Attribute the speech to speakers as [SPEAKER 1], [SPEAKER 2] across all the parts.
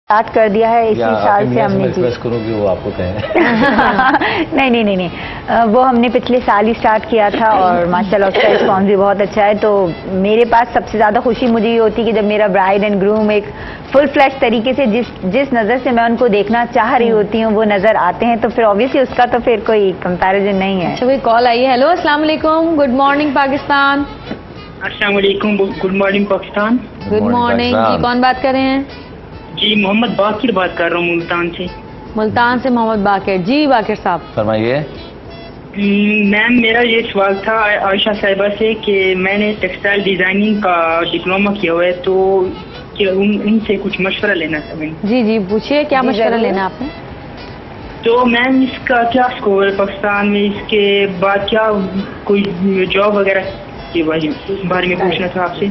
[SPEAKER 1] Start کر دیا ہے اسی سال سے ہم نے
[SPEAKER 2] کروں کہ وہ آپ کو کہیں
[SPEAKER 1] نہیں وہ ہم نے پچھلے سال ہی اسٹارٹ کیا تھا اور ماشاءاللہ اس کا رسپانس بھی بہت اچھا ہے. تو میرے پاس سب سے زیادہ خوشی مجھے یہ ہوتی ہے کہ جب میرا برائڈ اینڈ گروم ایک فل فلیش طریقے سے جس نظر سے میں ان کو دیکھنا چاہ رہی ہوتی ہوں وہ نظر آتے ہیں تو پھر آبویسلی اس کا تو پھر کوئی کمپیریزن نہیں ہے.
[SPEAKER 3] اچھا کوئی کال آئی ہے. ہیلو السلام علیکم, گڈ مارننگ پاکستان.
[SPEAKER 4] السلام علیکم, good morning Pakistan.
[SPEAKER 3] Good morning جی, کون بات کر رہے ہیں؟
[SPEAKER 4] جی محمد باقر بات کر رہا ہوں ملتان سے.
[SPEAKER 3] ملتان سے محمد باقر. جی باقر صاحب فرمائیے.
[SPEAKER 4] میم میرا یہ سوال تھا عائشہ صاحبہ سے کہ میں نے ٹیکسٹائل ڈیزائننگ کا ڈپلومہ کیا ہوا ہے تو ان سے کچھ مشورہ لینا تھا میں.
[SPEAKER 3] جی پوچھیے کیا مشورہ لینا آپ نے؟
[SPEAKER 4] تو میم اس کا کیا اسکوپ ہے پاکستان میں, اس کے بعد کیا کوئی جاب وغیرہ کے بارے میں پوچھنا تھا آپ سے.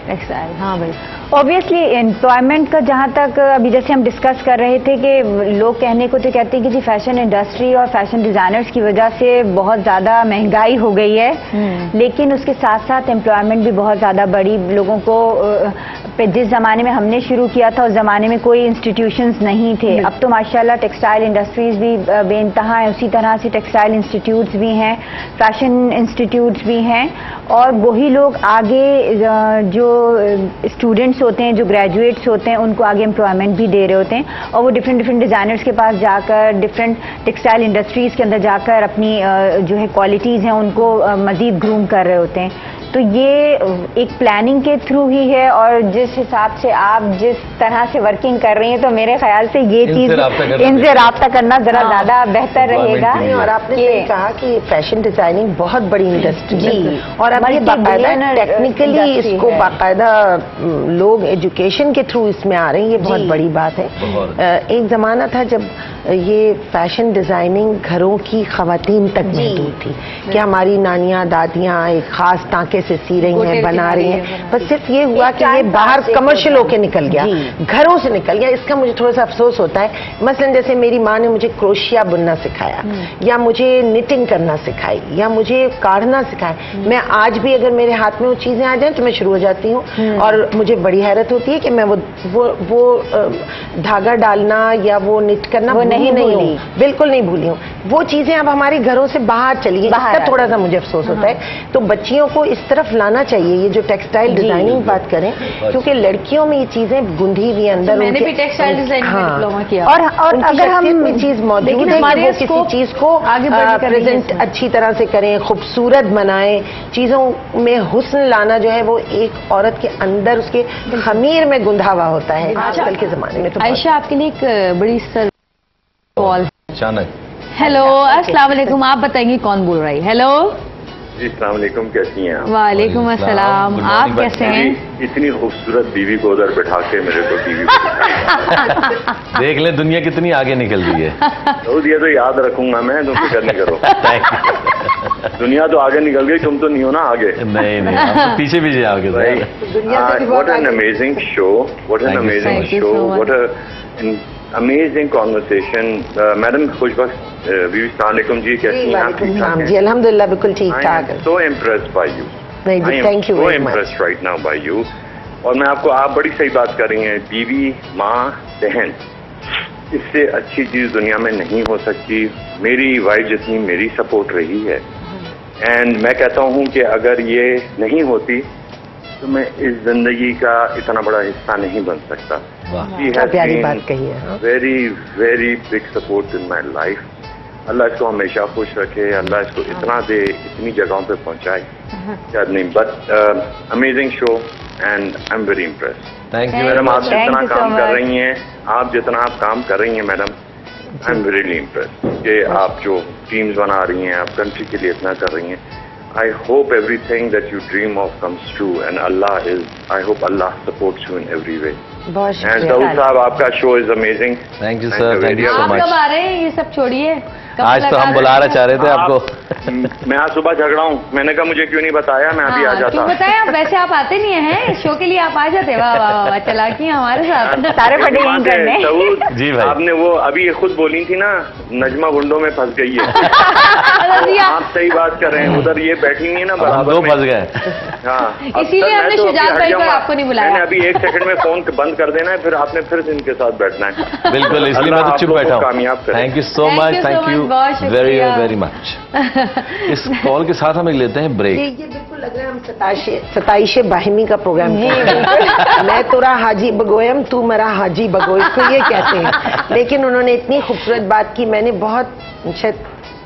[SPEAKER 3] ٹیکسٹائل, ہاں بھائی.
[SPEAKER 1] اوبیسلی امپلائمنٹ کا جہاں تک ابھی جیسے ہم ڈسکس کر رہے تھے کہ لوگ کہنے کو تو کہتے ہیں کہ جی فیشن انڈسٹری اور فیشن ڈیزائنرز کی وجہ سے بہت زیادہ مہنگائی ہو گئی ہے, لیکن اس کے ساتھ ساتھ امپلائمنٹ بھی بہت زیادہ بڑی. لوگوں کو جس زمانے میں ہم نے شروع کیا تھا اس زمانے میں کوئی انسٹیٹیوشنز نہیں تھے. اب تو ماشاءاللہ ٹیکسٹائل انڈسٹریز بھی بے انتہا ہیں, اسی طرح سے ٹیکسٹائل انسٹیٹیوٹس بھی ہیں, فیشن انسٹیٹیوٹس بھی ہیں, اور وہی لوگ آگے جو اسٹوڈنٹس ہوتے ہیں, جو گریجویٹس ہوتے ہیں, ان کو آگے امپلائمنٹ بھی دے رہے ہوتے ہیں, اور وہ ڈفرینٹ ڈیزائنرز کے پاس جا کر ڈفرینٹ ٹیکسٹائل انڈسٹریز کے اندر جا کر اپنی جو ہے کوالٹیز ہیں ان کو مزید گروم کر رہے ہوتے ہیں. تو یہ ایک پلاننگ کے تھرو ہی ہے, اور جس حساب سے آپ جس طرح سے ورکنگ کر رہی ہیں تو میرے خیال سے یہ چیز ان سے رابطہ کرنا ذرا زیادہ بہتر رہے گا.
[SPEAKER 5] اور آپ نے کہا کہ فیشن ڈیزائننگ بہت بڑی انڈسٹری ہے, اور اب یہ باقاعدہ ٹیکنیکلی اس کو باقاعدہ لوگ ایجوکیشن کے تھرو اس میں آ رہے ہیں, یہ بہت بڑی بات ہے. ایک زمانہ تھا جب یہ فیشن ڈیزائننگ گھروں کی خواتین تک محدود تھی کہ ہماری نانیاں دادیاں ایک خاص ٹانکے سے سی رہی ہیں, بنا رہی ہیں, بس صرف یہ ہوا کہ یہ باہر کمرشل ہو کے نکل گیا, گھروں سے نکل گیا. اس کا مجھے تھوڑا سا افسوس ہوتا ہے. مثلا جیسے میری ماں نے مجھے کروشیا بننا سکھایا, یا مجھے نٹنگ کرنا سکھائی, یا مجھے کاڑھنا سکھایا. میں آج بھی اگر میرے ہاتھ میں وہ چیزیں آ جائیں تو میں شروع ہو جاتی ہوں, اور مجھے بڑی حیرت ہوتی ہے کہ میں وہ دھاگا ڈالنا یا وہ نٹ کرنا نہیں ہوں, بالکل نہیں بھولی ہوں. وہ چیزیں اب ہمارے گھروں سے باہر چلی گئی, اس کا تھوڑا سا مجھے افسوس ہوتا ہے. تو بچیوں کو اس طرف لانا چاہیے, یہ جو ٹیکسٹائل ڈیزائننگ بات کریں, کیونکہ لڑکیوں میں یہ چیزیں گندھی ہوئی اندر.
[SPEAKER 3] میں نے بھی ٹیکسٹائل ڈیزائننگ میں ڈپلومہ کیا,
[SPEAKER 1] اور اگر ہم
[SPEAKER 5] چیز موجود ہے وہ کسی چیز کو پریزنٹ اچھی طرح سے کریں, خوبصورت بنائیں, چیزوں میں حسن لانا جو ہے وہ ایک عورت کے اندر اس کے خمیر میں گندھا ہوا ہوتا ہے آج کل کے زمانے میں.
[SPEAKER 3] عائشہ آپ کے لیے ایک بڑی کال.
[SPEAKER 2] اچانک
[SPEAKER 3] ہیلو السلام علیکم, آپ بتائیں گے کون بول رہی؟ ہیلو
[SPEAKER 6] جی السلام علیکم, کیسی ہیں آپ؟
[SPEAKER 3] وعلیکم السلام, آپ کیسے ہیں؟
[SPEAKER 6] اتنی خوبصورت بیوی کو ادھر بٹھا کے میرے کو ٹی وی پہ
[SPEAKER 2] دیکھ لیں دنیا کتنی آگے نکل رہی ہے.
[SPEAKER 6] یہ تو یاد رکھوں گا میں, تم فکر نہیں کرو. دنیا تو آگے نکل گئی, تم تو نہیں ہو نا آگے.
[SPEAKER 2] نہیں پیچھے پیچھے آگے.
[SPEAKER 6] What an amazing show, what an amazing show, what an amazing conversation. Madam Khushbakht بیوی, السلام علیکم جی, کیسی ہیں آپ؟
[SPEAKER 5] جی الحمدللہ بالکل ٹھیک ٹھاک.
[SPEAKER 6] So impressed by you,
[SPEAKER 5] thank you,
[SPEAKER 6] so impressed right now by you. اور میں آپ بڑی صحیح بات کر رہی ہیں, بیوی, ماں, بہن, اس سے اچھی چیز دنیا میں نہیں ہو سکتی. میری وائف جتنی میری سپورٹ رہی ہے, اینڈ میں کہتا ہوں کہ اگر یہ نہیں ہوتی تو میں اس زندگی کا اتنا بڑا حصہ نہیں بن سکتا.
[SPEAKER 5] پیاری بات کہی ہے.
[SPEAKER 6] Very very big support in my life. اللہ اس کو ہمیشہ خوش رکھے, اللہ اس کو اتنا دے, اتنی جگہوں پہ پہنچائے. کیا نہیں, but amazing show and I am very impressed.
[SPEAKER 2] Thank you
[SPEAKER 6] madam, آپ جتنا کام کر رہی ہیں, آپ کام کر رہی ہیں madam, I am really impressed کہ آپ جو ٹیمز بنا رہی ہیں, آپ کنٹری کے لیے اتنا کر رہی ہیں. I hope everything that you dream of comes true, and I hope Allah supports you in every way. And Dawood Sahab, aapka show is amazing.
[SPEAKER 2] Thank you sir, thank you so much.
[SPEAKER 3] آپ کب آ رہے ہیں, یہ سب چھوڑیے,
[SPEAKER 2] آج تو ہم بلا رہے چاہ رہے تھے آپ کو.
[SPEAKER 6] मैं आज सुबह झगड़ा हूँ, मैंने कहा मुझे क्यों नहीं बताया, मैं अभी आ जाता।
[SPEAKER 3] क्यों बताया आप? वैसे आप आते नहीं हैं इस शो के लिए, आप आ जाते। वाह वाह वाह, चलाकी हमारे साथ।
[SPEAKER 1] सारे पटे यहीं करने।
[SPEAKER 2] जी भाई,
[SPEAKER 6] आपने वो अभी खुद बोली थी ना, नजमा गुंडों में फंस गई है। आप सही बात कर रहे हैं, उधर ये बैठी नहीं है ना बराबर,
[SPEAKER 2] दो फंस गए।
[SPEAKER 6] हाँ,
[SPEAKER 3] इसीलिए हमने शुजात भाई को आपको नहीं बुलाया।
[SPEAKER 6] मैंने अभी 1 सेकंड में फोन बंद कर देना है, फिर आपने फिर इनके साथ बैठना है।
[SPEAKER 2] बिल्कुल, इसलिए मैं तो चुप बैठा हूँ।
[SPEAKER 6] कामयाब करें।
[SPEAKER 2] Thank you so much, thank you very very much. इस कॉल के साथ हम एक लेते हैं ब्रेक।
[SPEAKER 5] ये बिल्कुल लग रहा है हम सताइशे बाहिमी का प्रोग्राम मैं तोरा हाजी बगोयम, तू मेरा हाजी बगो, इसको ये कहते हैं। लेकिन उन्होंने इतनी खूबसूरत बात की, मैंने बहुत शायद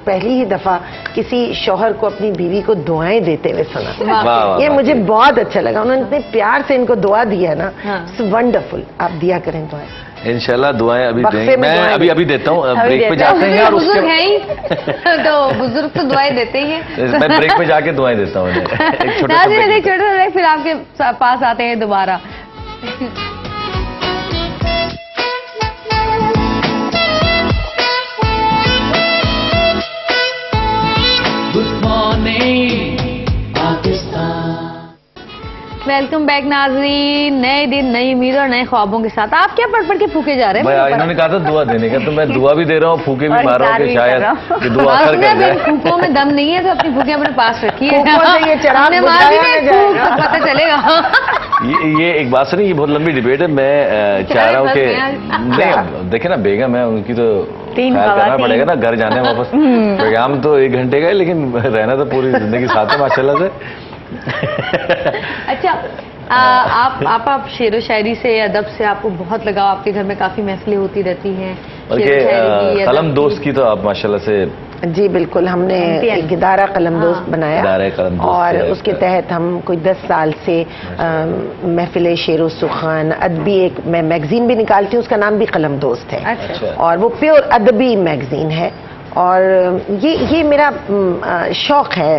[SPEAKER 5] पहली ही दफा किसी शौहर को अपनी बीवी को दुआएं देते हुए सुना। ये मुझे बहुत अच्छा लगा, उन्होंने इतने प्यार से इनको दुआ दिया ना, इट्स वंडरफुल। आप दिया करें दुआएं।
[SPEAKER 2] इंशाल्लाह दुआएं अभी देंगे, मैं अभी देता हूँ। ब्रेक पे जाते हैं यार, उसके
[SPEAKER 3] तो बुजुर्ग तो दुआएं देते ही हैं।
[SPEAKER 2] मैं ब्रेक पे जाके दुआएं देता हूँ। एक छोटा
[SPEAKER 3] सा फिर आपके पास आते हैं दोबारा। वेलकम बैक नाज़रीन, नए दिन नई उम्मीद और नए ख्वाबों के साथ। आप क्या पढ़ के फूके जा रहे हैं?
[SPEAKER 2] भाई इन्होंने कहा था दुआ देने का, तो मैं दुआ भी दे रहा हूँ, फूके भी मार रहा हूँ कि शायद कि दुआ असर कर जाए।
[SPEAKER 3] फूकों में दम नहीं है तो अपनी फूके अपने पास रखिए, पता चलेगा।
[SPEAKER 2] ये एक बात सुनिए, ये बहुत लंबी डिबेट है। मैं चाह रहा हूँ कि नहीं, देखे ना बेगम है, उनकी तो ख्याल करना पड़ेगा ना, घर जाने वापस। प्रोग्राम तो 1 घंटे का है, लेकिन रहना तो पूरी जिंदगी साथ है माशाल्लाह से।
[SPEAKER 3] अच्छा, आप शेर व शायरी से, अदब से आपको बहुत लगाव, आपके घर में काफी महफिलें होती रहती हैं।
[SPEAKER 2] बल्कि कलम दोस्त की तो आप माशाल्लाह से।
[SPEAKER 5] जी बिल्कुल, हमने एक इदारा कलम दोस्त बनाया और उसके तहत हम कोई 10 साल से महफिल शेर सुखान अदबी, एक मैं मैगजीन भी निकालती हूँ, उसका नाम भी कलम दोस्त है।
[SPEAKER 3] अच्छा।
[SPEAKER 5] और वो प्योर अदबी मैगजीन है और ये मेरा शौक है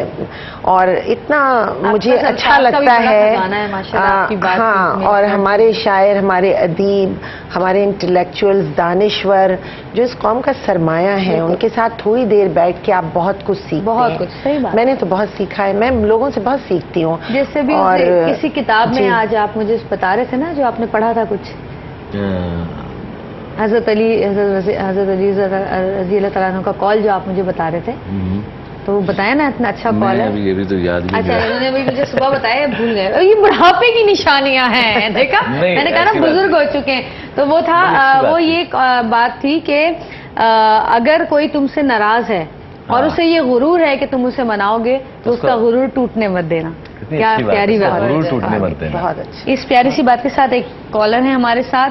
[SPEAKER 5] और इतना मुझे अच्छा लगता है। हाँ, और हमारे शायर, हमारे अदीब, हमारे इंटेलेक्चुअल्स, दानिश्वर जो इस कौम का सरमाया है, उनके साथ थोड़ी देर बैठ के आप बहुत कुछ सीखते हैं।
[SPEAKER 3] बहुत कुछ, सही बात।
[SPEAKER 5] मैंने तो बहुत सीखा है, मैं लोगों से बहुत सीखती हूँ।
[SPEAKER 3] जैसे भी और किसी किताब में आज आप मुझे बता रहे थे ना, जो आपने पढ़ा था कुछ, हजरत अली रज़ी अल्लाह तआला अन्हु का कॉल जो आप मुझे बता रहे थे, तो बताया ना, इतना अच्छा कॉल है।
[SPEAKER 2] ये भी तो याद नहीं।
[SPEAKER 3] अच्छा, उन्होंने भी मुझे सुबह बताया, भूल गए। ये बुढ़ापे की निशानियां हैं, देखा मैंने कहा ना, बुजुर्ग हो चुके हैं। तो वो था, वो ये बात थी कि अगर कोई तुमसे नाराज है और उसे ये गुरूर है कि तुम उसे मनाओगे, तो उसका गुरूर टूटने मत देना। क्या प्यारी बात,
[SPEAKER 2] गुरूर टूटने मत देना।
[SPEAKER 5] बहुत अच्छी।
[SPEAKER 3] इस प्यारी सी बात के साथ एक कॉलर है हमारे साथ।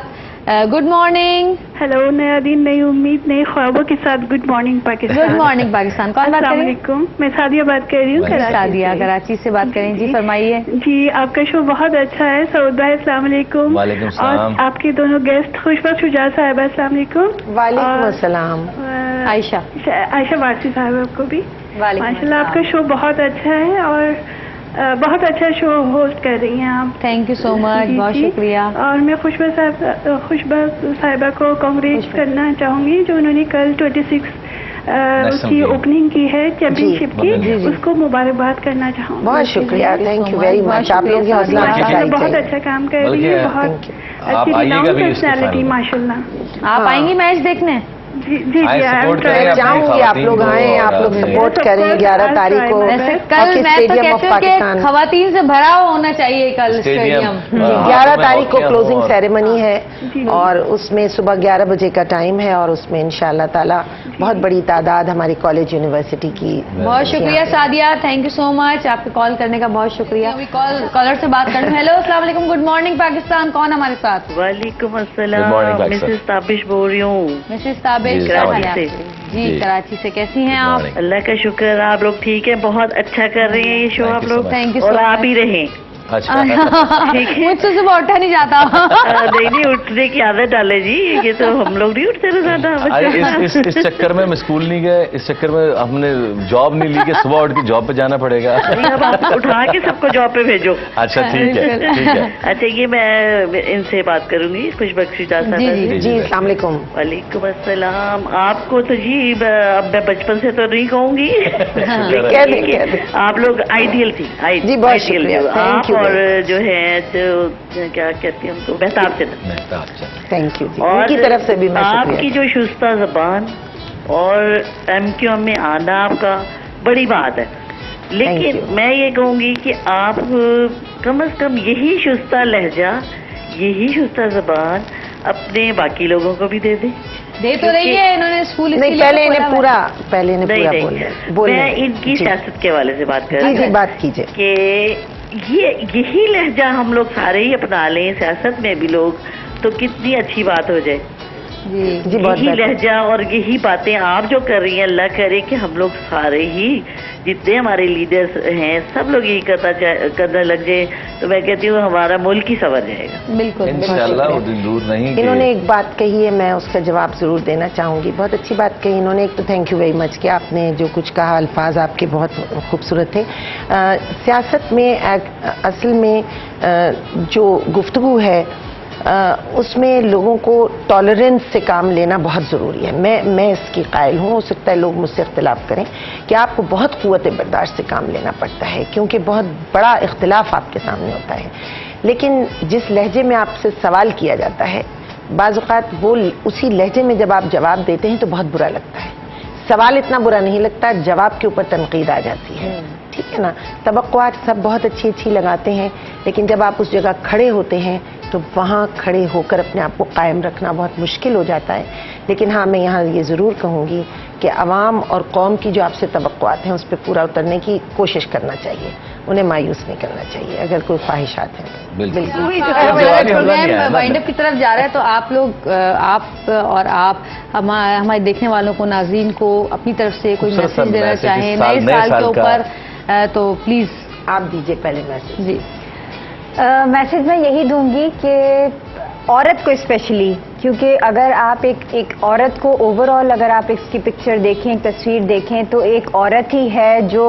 [SPEAKER 3] Good morning.
[SPEAKER 7] हेलो, नया दिन नई उम्मीद नए ख्वाबों के साथ। Good morning Pakistan.
[SPEAKER 3] Good morning Pakistan. कौन बात कर रही है?
[SPEAKER 7] मैं सादिया बात कर रही हूँ,
[SPEAKER 3] सादिया कराची से बात करें। जी फरमाइए।
[SPEAKER 7] जी, आपका शो बहुत अच्छा है। सऊद भाई अस्सलाम वालेकुम।
[SPEAKER 2] वालेकुम सलाम।
[SPEAKER 7] और आपके दोनों गेस्ट खुशबा शुजा साहिबा अस्सलाम वालेकुम।
[SPEAKER 5] वालेकुम अस्सलाम।
[SPEAKER 3] आयशा
[SPEAKER 7] वारसी साहिबा आपको भी माशाल्लाह। आपका शो बहुत अच्छा है और बहुत अच्छा शो होस्ट कर रही हैं आप।
[SPEAKER 3] थैंक यू सो मच, बहुत शुक्रिया।
[SPEAKER 7] और मैं खुशबा साहिबा को कांग्रेट करना चाहूंगी, जो उन्होंने कल 26 उसकी ओपनिंग की है चैंपियनशिप की, उसको मुबारकबाद करना चाहूंगी।
[SPEAKER 5] बहुत शुक्रिया, थैंक यू वेरी मच। आप लोग
[SPEAKER 7] बहुत अच्छा काम कर रही है, बहुत अच्छी पर्सनैलिटी माशाल्लाह।
[SPEAKER 3] आप आएंगी मैच देखने?
[SPEAKER 5] जी, चाहूंगी आप लोग आए, आप लोग सपोर्ट करें। 11 तारीख को
[SPEAKER 3] कल मैच तो कहते हैं कि खवातीन से भरा होना चाहिए कल स्टेडियम।
[SPEAKER 5] 11 तारीख को क्लोजिंग सेरेमनी है और उसमें सुबह 11 बजे का टाइम है और उसमें इंशाअल्लाह ताला बहुत बड़ी तादाद हमारी कॉलेज यूनिवर्सिटी की।
[SPEAKER 3] बहुत शुक्रिया Sadia, thank you so much, आपके कॉल करने का बहुत शुक्रिया। अभी कॉलर से बात करते हैं। हेलो, अस्सलाम वालेकुम, गुड मॉर्निंग पाकिस्तान। कौन हमारे साथ?
[SPEAKER 8] वालेकुम अस्सलाम, मिसेस ताबिश बोल रही हूँ।
[SPEAKER 3] मिसेस ताबिश कराची से। जी, कराची से। कैसी हैं आप?
[SPEAKER 8] अल्लाह का शुक्र, आप लोग ठीक है, बहुत अच्छा कर रहे हैं ये शो आप लोग।
[SPEAKER 3] Thank you.
[SPEAKER 8] और आप ही रहें।
[SPEAKER 3] मुझसे सुबह उठा नहीं जाता।
[SPEAKER 8] नहीं उठने की आदत डाले जी, ये तो हम लोग नहीं उठते रोजाना।
[SPEAKER 2] इस चक्कर में हम स्कूल नहीं गए, इस चक्कर में हमने जॉब नहीं ली कि सुबह उठ के जॉब पे जाना पड़ेगा।
[SPEAKER 8] अब आप उठा के सबको जॉब पे भेजो।
[SPEAKER 2] अच्छा ठीक है।
[SPEAKER 8] अच्छा ये मैं इनसे बात करूंगी, खुशबख्शी जासा
[SPEAKER 5] जी अस्सलाम वालेकुम।
[SPEAKER 8] वालेकुम अस्सलाम। आपको तो जी अब मैं बचपन से तो नहीं कहूंगी, आप लोग आइडियल थी, आइडियल आप और जो है तो क्या कहते हैं उनको, बेहताब से।
[SPEAKER 5] Thank you. उनकी तरफ से भी मैं
[SPEAKER 8] आपकी जो शुस्ता ज़बान और MQM में आना आपका बड़ी बात है, लेकिन मैं ये कहूँगी कि आप कम से कम यही शुस्ता लहजा, यही शुस्ता ज़बान अपने बाकी लोगों को भी दे
[SPEAKER 3] तो रही है। इन्होंने स्कूल
[SPEAKER 5] नहीं, पहले इन्हें पूरा बोला।
[SPEAKER 8] मैं इनकी सियासत के हवाले से बात कर रही हूँ।
[SPEAKER 5] बात कीजिए
[SPEAKER 8] कि यही लहजा हम लोग सारे ही अपना लें, सियासत में भी लोग, तो कितनी अच्छी बात हो जाए।
[SPEAKER 5] जी
[SPEAKER 8] यही लहजा और यही बातें आप जो कर रही हैं, अल्लाह करे कि हम लोग सारे ही जितने हमारे लीडर्स हैं सब लोग यही करने लग जाए, तो मैं कहती हूँ हमारा मुल्क ही संवर जाएगा।
[SPEAKER 3] बिल्कुल
[SPEAKER 2] इंशाअल्लाह, वो दिन दूर नहीं।
[SPEAKER 5] इन्होंने एक बात कही है, मैं उसका जवाब जरूर देना चाहूंगी। बहुत अच्छी बात कही इन्होंने। एक तो थैंक यू वेरी मच कि आपने जो कुछ कहा, अल्फाज आपके बहुत खूबसूरत थे। सियासत में असल में जो गुफ्तगू है उसमें लोगों को टॉलरेंस से काम लेना बहुत ज़रूरी है। मैं इसकी कायल हूँ। हो सकता है लोग मुझसे इख्तिलाफ करें कि आपको बहुत क़ुव्वत बर्दाश्त से काम लेना पड़ता है, क्योंकि बहुत बड़ा इख्तिलाफ आपके सामने होता है। लेकिन जिस लहजे में आपसे सवाल किया जाता है, बाज़ औक़ात वो उसी लहजे में जब आप जवाब देते हैं तो बहुत बुरा लगता है। सवाल इतना बुरा नहीं लगता, जवाब के ऊपर तनकीद आ जाती है। ठीक है ना? तवक्कुआत सब बहुत अच्छी अच्छी लगाते हैं, लेकिन जब आप उस जगह खड़े होते हैं तो वहाँ खड़े होकर अपने आप को कायम रखना बहुत मुश्किल हो जाता है। लेकिन हाँ, मैं यहाँ ये ज़रूर कहूँगी कि अवाम और कौम की जो आपसे तवक्कुआत हैं उस पर पूरा उतरने की कोशिश करना चाहिए, उन्हें मायूस नहीं करना चाहिए अगर कोई ख्वाहिशात हैं।
[SPEAKER 2] बिल्कुल।
[SPEAKER 3] प्रोग्राम वाइंड अप की तरफ जा रहा है, तो आप लोग आप हमारे देखने वालों को, नाज़रीन को अपनी तरफ से कोई मैसेज देना चाहें नए साल के ऊपर, तो प्लीज़
[SPEAKER 5] आप दीजिए पहले मैसेज।
[SPEAKER 3] जी
[SPEAKER 1] मैसेज मैं यही दूंगी कि औरत को स्पेशली, क्योंकि अगर आप एक औरत को ओवरऑल अगर आप इसकी पिक्चर देखें, एक तस्वीर देखें, तो एक औरत ही है जो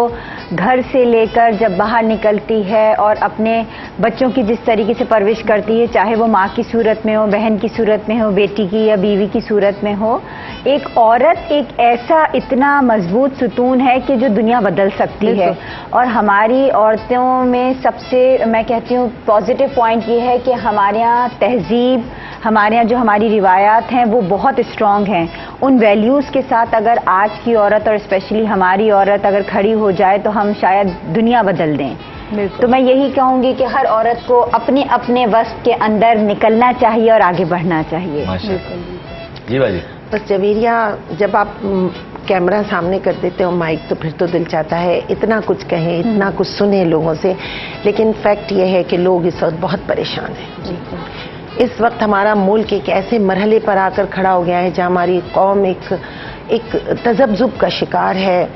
[SPEAKER 1] घर से लेकर जब बाहर निकलती है और अपने बच्चों की जिस तरीके से परवरिश करती है, चाहे वो माँ की सूरत में हो, बहन की सूरत में हो, बेटी की या बीवी की सूरत में हो, एक औरत एक ऐसा इतना मजबूत सुतून है कि जो दुनिया बदल सकती है। और हमारी औरतों में सबसे मैं कहती हूँ पॉजिटिव पॉइंट ये है कि हमारे यहाँ तहजीब, हमारे यहाँ जो हमारी रिवायात हैं वो बहुत स्ट्रांग हैं। उन वैल्यूज़ के साथ अगर आज की औरत और स्पेशली हमारी औरत अगर खड़ी हो जाए तो हम शायद दुनिया बदल दें। तो मैं यही कहूँगी कि हर औरत को अपने अपने वक्त के अंदर निकलना चाहिए और आगे बढ़ना चाहिए।
[SPEAKER 2] जी बाजी।
[SPEAKER 5] बस जवेरिया, जब आप कैमरा सामने कर देते हो माइक, तो फिर तो दिल चाहता है इतना कुछ कहें, इतना कुछ सुने लोगों से, लेकिन फैक्ट ये है कि लोग इस वक्त बहुत परेशान हैं। इस वक्त हमारा मुल्क एक ऐसे मरहले पर आकर खड़ा हो गया है जहाँ हमारी कौम एक तज़ब्ज़ुब का शिकार है,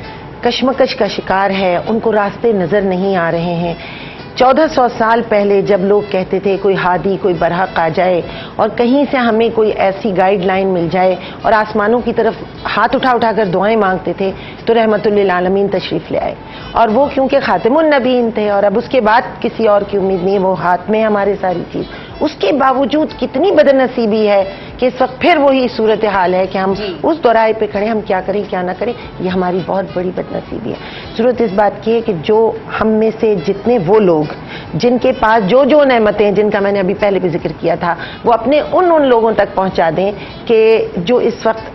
[SPEAKER 5] कशमकश का शिकार है, उनको रास्ते नज़र नहीं आ रहे हैं। 1400 साल पहले जब लोग कहते थे कोई हादी, कोई बरहक आ जाए और कहीं से हमें कोई ऐसी गाइडलाइन मिल जाए और आसमानों की तरफ हाथ उठा उठाकर दुआएं मांगते थे, तो रहमतुल लिल आलमीन तशरीफ ले आए। और वो क्योंकि खातिमुन नबीन थे और अब उसके बाद किसी और की उम्मीद नहीं, वो हाथ में हमारे सारी चीज़। उसके बावजूद कितनी बदनसीबी है कि इस वक्त फिर वही सूरत हाल है कि हम उस दौराए पे खड़े, हम क्या करें क्या ना करें, ये हमारी बहुत बड़ी बदनसीबी है। जरूरत इस बात की है कि जो हम में से जितने वो लोग जिनके पास जो नेमतें जिनका मैंने अभी पहले भी जिक्र किया था, वो अपने उन लोगों तक पहुंचा दें कि जो इस वक्त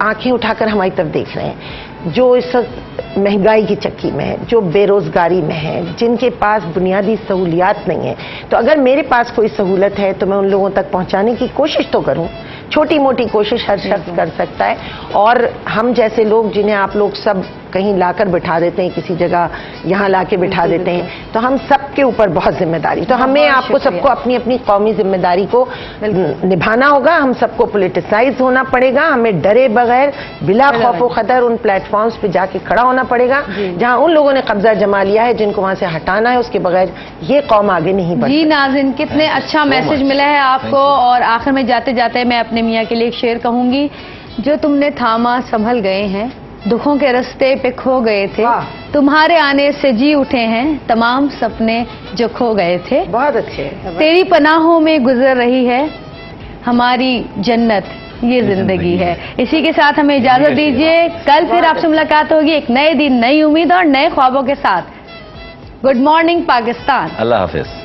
[SPEAKER 5] आंखें उठाकर हमारी तरफ देख रहे हैं, जो इस वक्त महंगाई की चक्की में है, जो बेरोजगारी में है, जिनके पास बुनियादी सहूलियात नहीं है। तो अगर मेरे पास कोई सहूलत है तो मैं उन लोगों तक पहुंचाने की कोशिश तो करूं। छोटी मोटी कोशिश हर शख्स कर सकता है, और हम जैसे लोग जिन्हें आप लोग सब कहीं लाकर बिठा देते हैं, किसी जगह यहाँ लाके बिठा देते हैं, तो हम सबके ऊपर बहुत जिम्मेदारी, तो हमें आपको सबको अपनी अपनी कौमी जिम्मेदारी को निभाना होगा। हम सबको पोलिटिसाइज होना पड़ेगा, हमें डरे बगैर बिला खौफ खतर उन प्लेटफॉर्म्स पे जाके खड़ा होना पड़ेगा जहाँ उन लोगों ने कब्जा जमा लिया है, जिनको वहां से हटाना है। उसके बगैर ये कौम आगे नहीं बढ़।
[SPEAKER 3] जी नाज़रीन, कितने अच्छा मैसेज मिला है आपको। और आखिर में जाते जाते मैं अपने मियाँ के लिए एक शेर कहूंगी, जो तुमने थामा संभल गए हैं, दुखों के रास्ते पे खो गए थे, तुम्हारे आने से जी उठे हैं तमाम सपने जो खो गए थे।
[SPEAKER 5] बहुत अच्छे।
[SPEAKER 3] तेरी पनाहों में गुजर रही है हमारी जन्नत, ये जिंदगी है। इसी के साथ हमें इजाजत दीजिए, कल फिर आपसे मुलाकात होगी एक नए दिन, नई उम्मीद और नए ख्वाबों के साथ। Good morning Pakistan.
[SPEAKER 2] अल्लाह हाफिज।